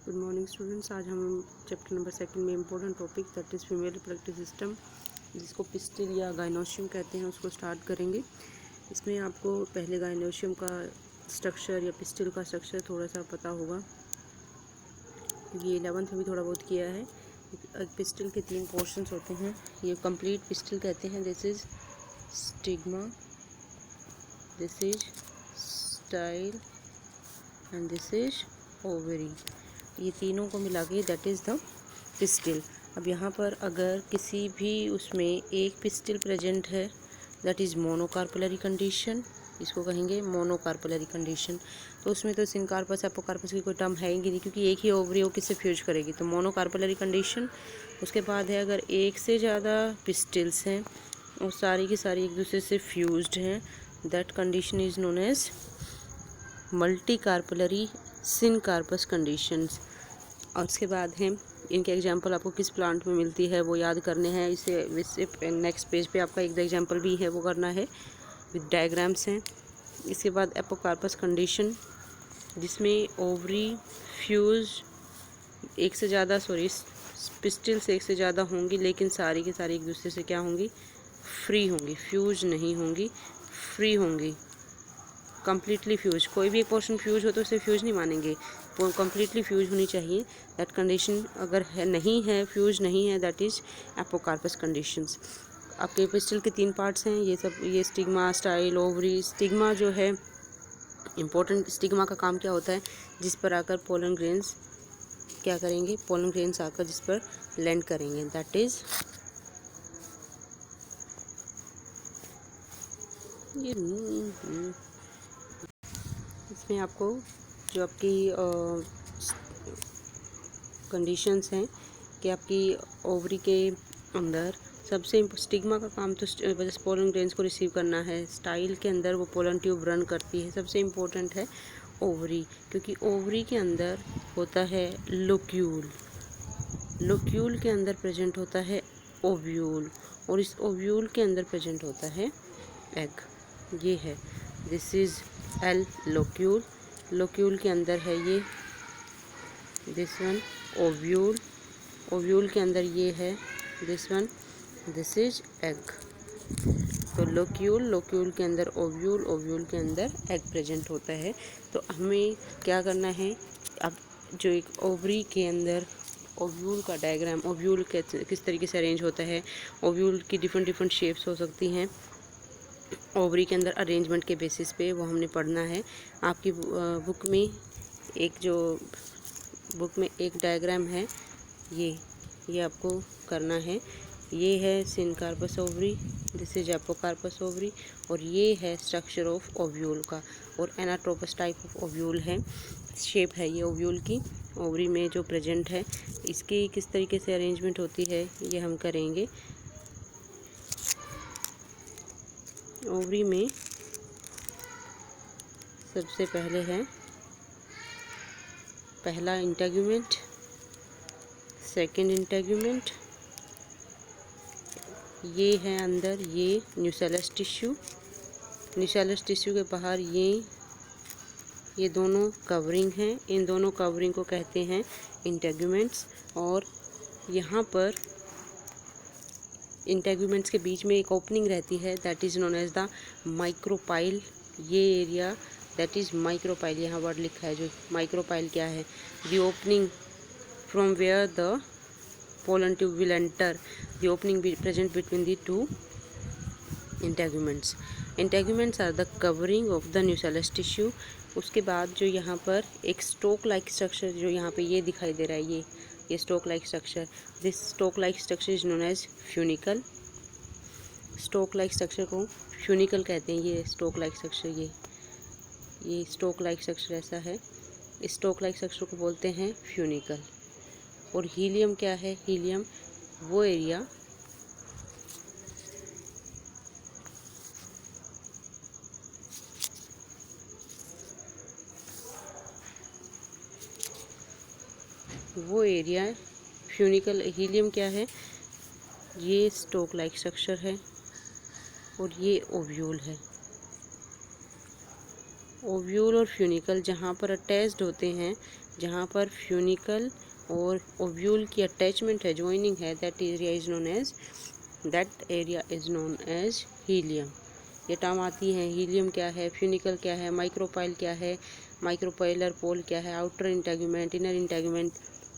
Good morning students. आज हम chapter number 2 में important topic that is female reproductive system, जिसको पिस्टिल या गायनोशियम कहते हैं, उसको स्टार्ट करेंगे। इसमें आपको पहले गायनोशियम का स्ट्रक्चर या पिस्टिल का स्ट्रक्चर थोड़ा सा पता होगा, ये 11th में भी थोड़ा बहुत किया है। पिस्टिल के 3 पोर्शंस होते हैं। ये कंप्लीट पिस्टिल कहते हैं। This is stigma, this is style and this is ovary. ये तीनों को मिला के दैट इज़ द पिस्टिल। अब यहाँ पर अगर किसी भी उसमें एक पिस्टिल प्रेजेंट है, दैट इज़ मोनोकार्पलरी कंडीशन, इसको कहेंगे मोनोकार्पलरी कंडीशन। तो उसमें तो सिनकार्पस एपोकार्पस की कोई टर्म है ही नहीं, क्योंकि एक ही ओवरी वो किससे फ्यूज करेगी, तो मोनोकार्पलरी कंडीशन। उसके बाद है अगर एक से ज़्यादा पिस्टिल्स हैं और सारी की सारी एक दूसरे से फ्यूज्ड हैं, that condition is known as multicarpellary syncarpous conditions. और उसके बाद है इनके एग्जांपल आपको किस प्लांट में मिलती है वो याद करने हैं। इसे नेक्स्ट पेज पे आपका एक एग्जांपल भी है वो करना है, विद डायग्राम्स हैं। इसके बाद एपोकार्पस कंडीशन, जिसमें ओवरी फ्यूज एक से ज़्यादा पिस्टिल्स एक से ज़्यादा होंगी, लेकिन सारी की सारी एक दूसरे से क्या होंगी, फ्री होंगी, फ्यूज नहीं होंगी, फ्री होंगी, कम्प्लीटली फ्यूज। कोई भी एक पोर्शन फ्यूज हो तो उसे फ्यूज नहीं मानेंगे, वो कम्प्लीटली फ्यूज होनी चाहिए। दैट कंडीशन अगर है नहीं है, फ्यूज नहीं है, दैट इज़ एपोकार्पस कंडीशंस। आपके पिस्टिल के 3 पार्ट्स हैं ये सब, ये स्टिग्मा, स्टाइल, ओवरी। स्टिग्मा जो है इम्पोर्टेंट, स्टिग्मा का काम क्या होता है, जिस पर आकर पोलन ग्रेन्स क्या करेंगे, पोलन ग्रेन्स आकर जिस पर लैंड करेंगे, दैट इज़ इसमें आपको जो आपकी कंडीशंस हैं कि आपकी ओवरी के अंदर सबसे स्टिग्मा का काम तो पोलन ग्रेन्स को रिसीव करना है। स्टाइल के अंदर वो पोलन ट्यूब रन करती है। सबसे इम्पोर्टेंट है ओवरी, क्योंकि ओवरी के अंदर होता है लोक्यूल, लोक्यूल के अंदर प्रेजेंट होता है ओव्यूल, और इस ओव्यूल के अंदर प्रेजेंट होता है एग। ये है, this is L locule, locule के अंदर है ये, दिस वन ओव्यूल, ओव्यूल के अंदर ये है this one, this is egg. तो लोक्यूल, लोक्यूल के अंदर ओव्यूल, ओव्यूल के अंदर एग प्रेजेंट होता है। तो हमें क्या करना है, अब जो एक ओवरी के अंदर ओव्यूल का डायग्राम, ओव्यूल किस तरीके से अरेंज होता है, ओव्यूल की डिफरेंट डिफरेंट शेप्स हो सकती हैं ओवरी के अंदर अरेंजमेंट के बेसिस पे, वो हमने पढ़ना है। आपकी बुक में एक डायग्राम है, ये आपको करना है। ये है syncarpous ovary, this is apocarpous ovary, और ये है स्ट्रक्चर ऑफ ओव्यूल का, और एनाट्रोपस टाइप ऑफ ओव्यूल है, शेप है ये ओव्यूल की, ओवरी में जो प्रेजेंट है। इसकी किस तरीके से अरेंजमेंट होती है ये हम करेंगे। ओवरी में सबसे पहले है पहला इंटेगुमेंट, सेकंड इंटेगुमेंट, ये है अंदर ये न्यूसेलस टिश्यू, न्यूसेलस टिश्यू के बाहर ये दोनों कवरिंग हैं, इन दोनों कवरिंग को कहते हैं इंटेगुमेंट्स। और यहाँ पर इंटेगुमेंट्स के बीच में एक ओपनिंग रहती है, that is known as the micropyle. ये एरिया दैट इज़ माइक्रोपाइल, यहाँ वर्ड लिखा है जो माइक्रोपाइल क्या है, the opening from where the pollen tube will enter, the opening present between the two integuments. Integuments are the covering of the nucellus tissue. उसके बाद जो यहाँ पर एक स्टोक लाइक स्ट्रक्चर जो यहाँ पे ये दिखाई दे रहा है, ये stalk like structure, this stalk like structure is known as funicle. Stalk like structure को फ्यूनिकल कहते हैं। ये स्टोक लाइक स्ट्रक्चर, ये स्टोक लाइक स्ट्रक्चर ऐसा है, इस स्टोक लाइक स्ट्रक्चर को बोलते हैं फ्यूनिकल। और हीलियम क्या है, हीलियम वो एरिया फ्यूनिकल। हीलियम क्या है, ये स्टोक लाइक स्ट्रक्चर है और ये ओव्यूल है। ओव्यूल और फ्यूनिकल जहाँ पर अटैच्ड होते हैं, जहाँ पर फ्यूनिकल और ओव्यूल की अटैचमेंट है, ज्वाइनिंग है, that area is known as hilum. ये टर्म आती है। हीलियम क्या है, फ्यूनिकल क्या है, माइक्रोपाइल क्या है, माइक्रोपाइलर पोल क्या है, outer integument, inner integument,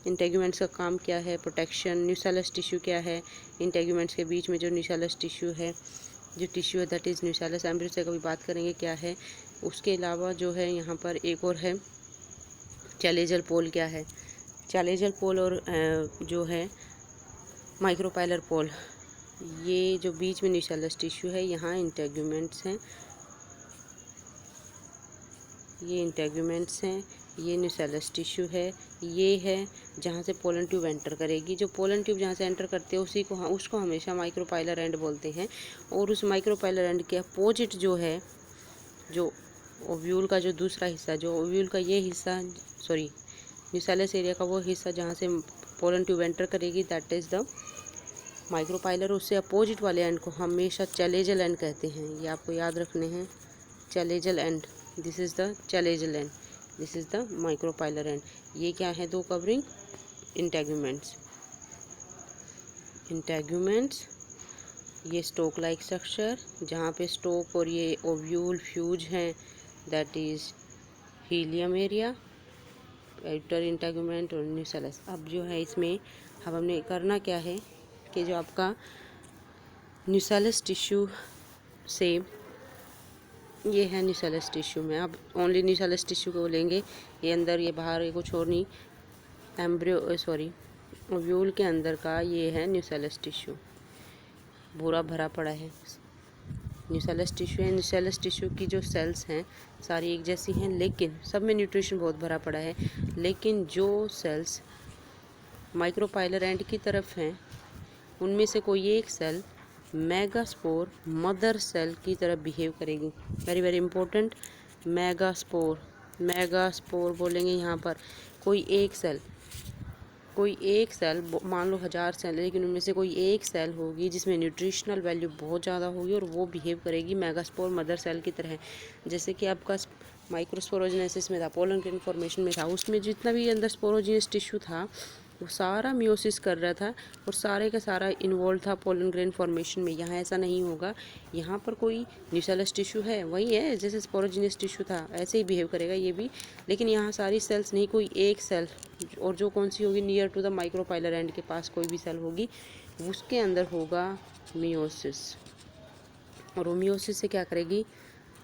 integuments का काम क्या है, प्रोटेक्शन, न्यूसेलस टिश्यू क्या है, इंटेगुमेंट्स के बीच में जो न्यूसेलस टिश्यू है, जो टिश्यू है दैट इज़ न्यूसेलस एम्ब्रियो से कभी बात करेंगे क्या है। उसके अलावा जो है यहाँ पर एक और है, चैलेजल पोल क्या है। चैलेजल पोल और जो है माइक्रोपाइलर पोल, ये जो बीच में न्यूसेलस टिश्यू है, यहाँ इंटेगुमेंट्स हैं, ये इंटेगुमेंट्स हैं, ये न्यूसेलस टिश्यू है, ये है जहाँ से पोलन ट्यूब एंटर करेगी। जो पोलन ट्यूब जहाँ से एंटर करते हैं उसको हमेशा माइक्रोपाइलर एंड बोलते हैं। और उस माइक्रोपाइलर एंड के अपोजिट जो है, जो ओव्यूल का जो दूसरा हिस्सा, जो ओव्यूल का ये हिस्सा, सॉरी न्यूसेलस एरिया का वो हिस्सा जहाँ से पोलन ट्यूब एंटर करेगी, दैट इज़ द माइक्रोपाइलर। उससे अपोजिट वाले एंड को हमेशा चैलेजल एंड कहते हैं। ये आपको याद रखने हैं, chalazal and, this is the chalazal and, this is the micropylar and. ये क्या है, दो कवरिंग इंटेगुमेंट्स, ये स्टोक लाइक स्ट्रक्चर, जहाँ पे स्टोक और ये ओव्यूल फ्यूज हैं, that is helium area, outer integument और न्यूसेलस। अब जो है इसमें अब हमने करना क्या है कि जो आपका न्यूसेलस टिश्यू से, ये है न्यूसेलस टिश्यू में, अब ओनली न्यूसेलस टिश्यू को लेंगे, ये अंदर ये बाहर, ये कुछ और नहीं, एम्ब्रियो सॉरी ओव्यूल के अंदर का ये है न्यूसेलस टिश्यू, पूरा भरा पड़ा है। न्यूसेलस टिश्यू है, न्यूसेलस टिश्यू की जो सेल्स हैं सारी एक जैसी हैं, लेकिन सब में न्यूट्रिशन बहुत भरा पड़ा है। लेकिन जो सेल्स माइक्रोपाइलर एंड की तरफ हैं, उनमें से कोई एक सेल मेगास्पोर मदर सेल की तरह बिहेव करेगी। वेरी वेरी इंपॉर्टेंट, मेगास्पोर बोलेंगे यहाँ पर। कोई एक सेल मान लो 1000 सेल है, लेकिन उनमें से कोई एक सेल होगी जिसमें न्यूट्रिशनल वैल्यू बहुत ज़्यादा होगी और वो बिहेव करेगी मेगास्पोर मदर सेल की तरह। जैसे कि आपका माइक्रोस्पोरोजेनेसिस में था, पोलन ग्रेन फॉर्मेशन में था, उसमें जितना भी अंदर स्पोरोजिनस टिश्यू था वो सारा मियोसिस कर रहा था और सारे का सारा इन्वॉल्व था पोलन ग्रेन फॉर्मेशन में। यहाँ ऐसा नहीं होगा, यहाँ पर कोई न्यूसेलस टिश्यू है, वही है जैसे स्पोरोजिनस टिश्यू था, ऐसे ही बिहेव करेगा ये भी। लेकिन यहाँ सारी सेल्स नहीं, कोई एक सेल, और जो कौन सी होगी, near to the micropylar end के पास कोई भी सेल होगी, उसके अंदर होगा मियोसिस। और वो मियोसिस से क्या करेगी,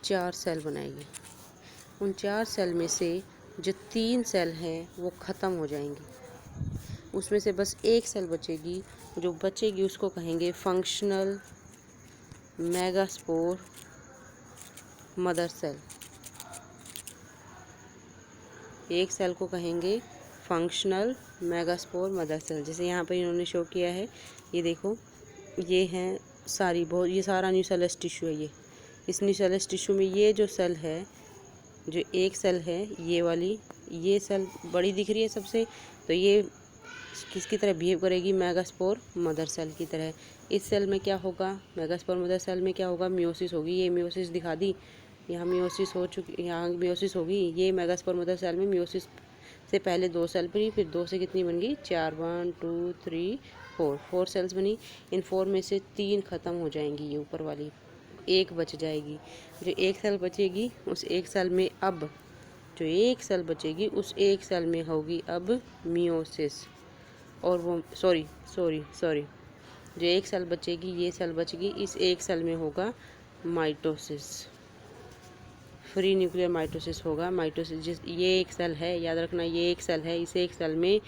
4 सेल बनाएगी। उन 4 सेल में से जो 3 सेल हैं वो ख़त्म हो जाएंगी, उसमें से बस एक सेल बचेगी। जो बचेगी उसको कहेंगे फंक्शनल मेगास्पोर मदर सेल। एक सेल को कहेंगे फंक्शनल मेगास्पोर मदर सेल। जैसे यहाँ पर इन्होंने शो किया है, ये देखो, ये हैं सारी बहुत, ये सारा न्यूसेलस टिश्यू है। ये इस न्यूसेलस टिश्यू में ये जो सेल है, जो एक सेल है ये वाली, ये सेल बड़ी दिख रही है सबसे, तो ये किसकी तरह बिहेव करेगी, मेगास्पोर मदर सेल की तरह। इस सेल में क्या होगा, मेगास्पोर मदर सेल में क्या होगा, मियोसिस होगी। ये मियोसिस दिखा दी, यहाँ मियोसिस हो चुकी, यहाँ मियोसिस होगी। ये मेगास्पोर मदर सेल में मियोसिस से पहले 2 सेल बनी, फिर 2 से कितनी बन गई, 4, 1 2 3 4 सेल्स बनी। इन 4 में से 3 ख़त्म हो जाएंगी, ये ऊपर वाली एक बच जाएगी। जो एक सेल बचेगी उस एक सेल में अब जो एक सेल बचेगी उस एक सेल में होगी अब मियोसिस। और वो सॉरी जो एक सेल बचेगी, ये सेल बचेगी, इस एक सेल में होगा माइटोसिस, फ्री न्यूक्लियर माइटोसिस होगा। माइटोसिस, ये एक सेल है, याद रखना, ये एक सेल है, इस एक सेल में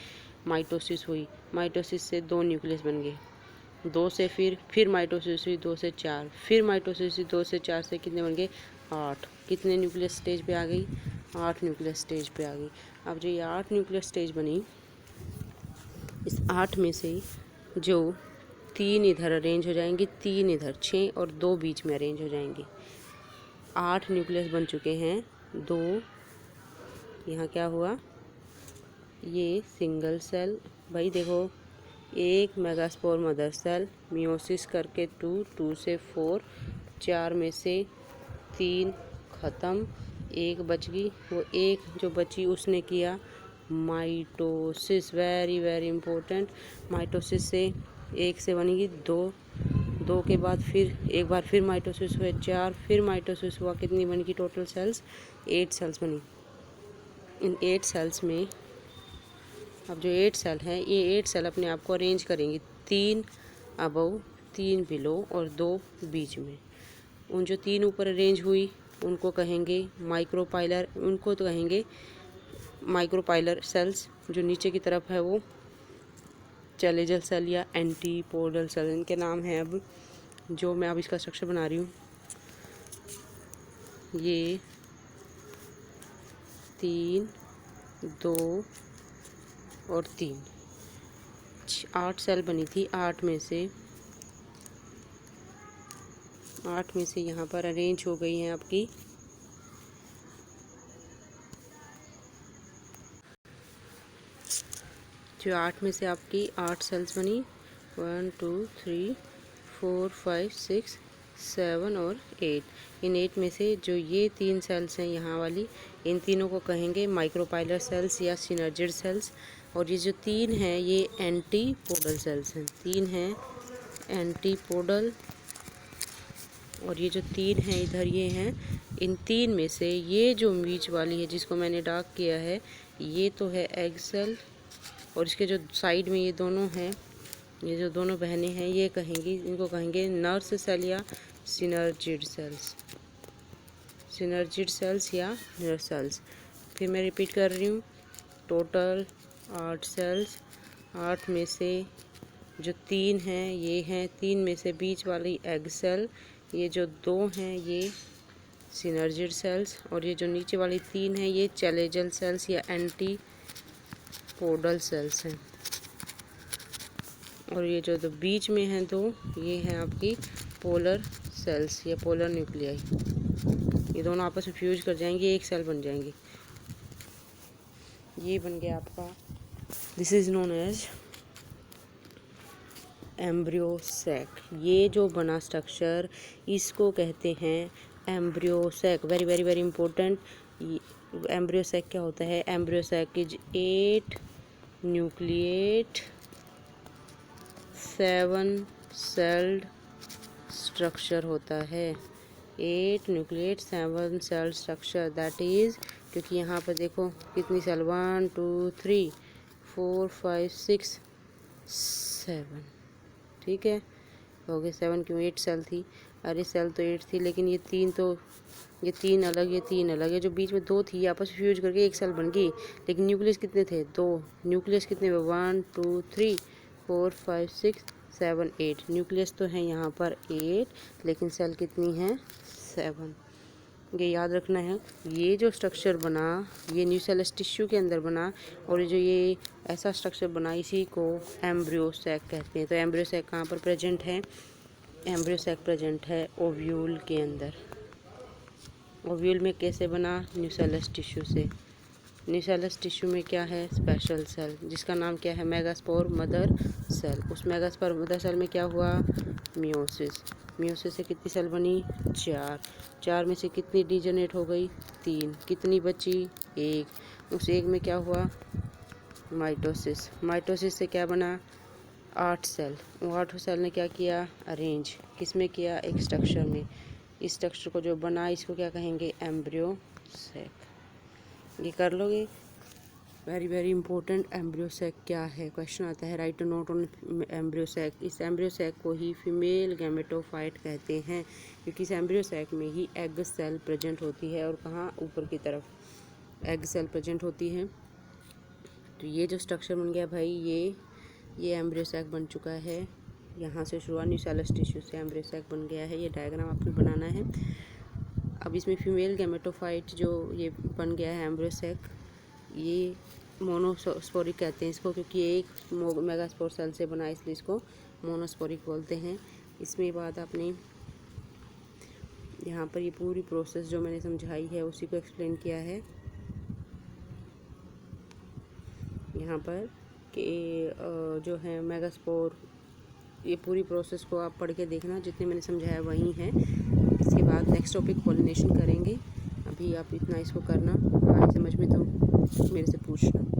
माइटोसिस हुई। माइटोसिस से 2 न्यूक्लियस बन गए, 2 से फिर माइटोसिस हुई, 2 से 4, फिर माइटोसिस हुई, 2 से 4 से कितने बन गए, 8। कितने न्यूक्लियस स्टेज पे आ गई, 8 न्यूक्लियस स्टेज पे आ गई। अब जो ये 8 न्यूक्लियस स्टेज बनी, इस 8 में से जो 3 इधर अरेंज हो जाएंगी, 3 इधर, 6 और 2 बीच में अरेंज हो जाएंगे। 8 न्यूक्लियस बन चुके हैं, 2 यहाँ क्या हुआ, ये सिंगल सेल, भाई देखो, एक मेगास्पोर मदर सेल, मियोसिस करके 2 से 4, 4 में से 3 ख़त्म, एक बच गई। वो एक जो बची उसने किया mitosis, very very important. Mitosis से एक से बनेगी दो, दो के बाद फिर एक बार फिर माइटोसिस हुए चार, फिर माइटोसिस हुआ, कितनी बनेगी टोटल सेल्स? 8 सेल्स बनी। इन 8 सेल्स में अब जो 8 सेल हैं, ये 8 सेल अपने आप को अरेंज करेंगी, 3 अबव, 3 बिलो और 2 बीच में। उन जो 3 ऊपर अरेंज हुई उनको कहेंगे माइक्रोपाइलर, उनको तो कहेंगे माइक्रोपाइलर सेल्स। जो नीचे की तरफ है वो चैलेजल सेल या एंटीपोडल सेल, इनके नाम हैं। अब जो मैं अब इसका स्ट्रक्चर बना रही हूँ, ये 3, 2 और 3, 8 सेल बनी थी। 8 में से यहाँ पर अरेंज हो गई हैं आपकी जो 8 में से आपकी 8 सेल्स बनी, 1 2 3 4 5 6 7 और 8। इन 8 में से जो ये 3 सेल्स हैं यहाँ वाली, इन तीनों को कहेंगे माइक्रोपाइलर सेल्स या सिनर्जिड सेल्स। और ये जो 3 हैं ये एंटीपोडल सेल्स हैं, 3 हैं एंटीपोडल। और ये जो 3 हैं इधर ये हैं। इन 3 में से ये जो बीच वाली है जिसको मैंने डार्क किया है, ये तो है एग सेल। और इसके जो साइड में ये दोनों हैं, ये जो दोनों बहनें हैं, ये कहेंगी, इनको कहेंगे नर्स सेल या सिनर्जिड सेल्स, सिनर्जिड सेल्स या नर्स सेल्स। फिर मैं रिपीट कर रही हूँ, टोटल 8 सेल्स। 8 में से जो 3 हैं ये हैं, 3 में से बीच वाली एग सेल, ये जो 2 हैं ये सिनर्जिड सेल्स, और ये जो नीचे वाली 3 हैं ये चैलेजल सेल्स या एंटीपोडल सेल्स हैं। और ये जो बीच में हैं 2, ये हैं आपकी पोलर सेल्स या पोलर न्यूक्लियाई। ये दोनों आपस में फ्यूज कर जाएंगे, एक सेल बन जाएंगी। ये बन गया आपका, this is known as embryo sac. ये जो बना स्ट्रक्चर इसको कहते हैं embryo sac. Very very very important. Embryo sac क्या होता है? Embryo sac is 8 nucleate 7 celled structure होता है। 8 nucleate 7 cell structure, that is, क्योंकि यहाँ पर देखो कितनी सेल, 1 2 3 4 5 6 7, ठीक है, हो गए 7, क्यों 8 सेल थी। अरे सेल तो 8 थी, लेकिन ये 3 तो, ये 3 अलग, ये 3 अलग है। जो बीच में 2 थी आपस में फ्यूज करके एक सेल बन गई, लेकिन न्यूक्लियस कितने थे? 2। न्यूक्लियस कितने हुए? 1 2 3 4 5 6 7 8। न्यूक्लियस तो है यहाँ पर 8, लेकिन सेल कितनी हैं? 7। ये याद रखना है। ये जो स्ट्रक्चर बना ये न्यूसेलस टिश्यू के अंदर बना, और जो ये ऐसा स्ट्रक्चर बना इसी को एम्ब्रियो सैक कहते हैं। तो एम्ब्रियो सैक कहाँ पर प्रेजेंट है? एम्ब्रियो सैक प्रेजेंट है ओव्यूल के अंदर। ओव्यूल में कैसे बना? न्यूसेलस टिश्यू से। न्यूसेलस टिश्यू में क्या है? स्पेशल सेल, जिसका नाम क्या है? Megaspore mother cell. उस मेगास्पोर मदर सेल में क्या हुआ? मियोसिस। मियोसिस से कितनी सेल बनी? 4। 4 में से कितनी डीजनरेट हो गई? 3। कितनी बची? 1। उस 1 में क्या हुआ? माइटोसिस। माइटोसिस से क्या बना? 8 सेल। वो 8 सेल ने क्या किया? अरेंज। किस में किया? एक स्ट्रक्चर में। इस स्ट्रक्चर को जो बना इसको क्या कहेंगे? Embryo sac. ये कर लोगे? Very very important. Embryo sac क्या है? क्वेश्चन आता है, write to note on embryo sac. इस एम्ब्रियो सैक को ही फीमेल गैमेटोफाइट कहते हैं, क्योंकि इस एम्ब्रियो सैक में ही एग सेल प्रेजेंट होती है। और कहाँ? ऊपर की तरफ एग सेल प्रेजेंट होती है। तो ये जो स्ट्रक्चर बन गया भाई, ये एम्ब्रियो सैक बन चुका है। यहाँ से शुरुआत न्यूसेलस टिश्यू से एम्ब्रियो सैक बन गया है। ये डायग्राम आपको बनाना है। अब इसमें फीमेल गैमेटोफाइट जो ये बन गया है एम्ब्रियो सैक, ये मोनोस्पोरिक कहते हैं इसको, क्योंकि ये एक मेगास्पोर सेल से बना, इसलिए इसको मोनोस्पोरिक बोलते हैं। इसमें बाद आपने यहाँ पर ये पूरी प्रोसेस जो मैंने समझाई है उसी को एक्सप्लेन किया है यहाँ पर, कि जो है मेगास्पोर, ये पूरी प्रोसेस को आप पढ़ के देखना, जितने मैंने समझाया वही है। इसके बाद नेक्स्ट टॉपिक पॉलिनेशन करेंगे। अभी आप इतना इसको करना, आगे समझ में तो मेरे से पूछना।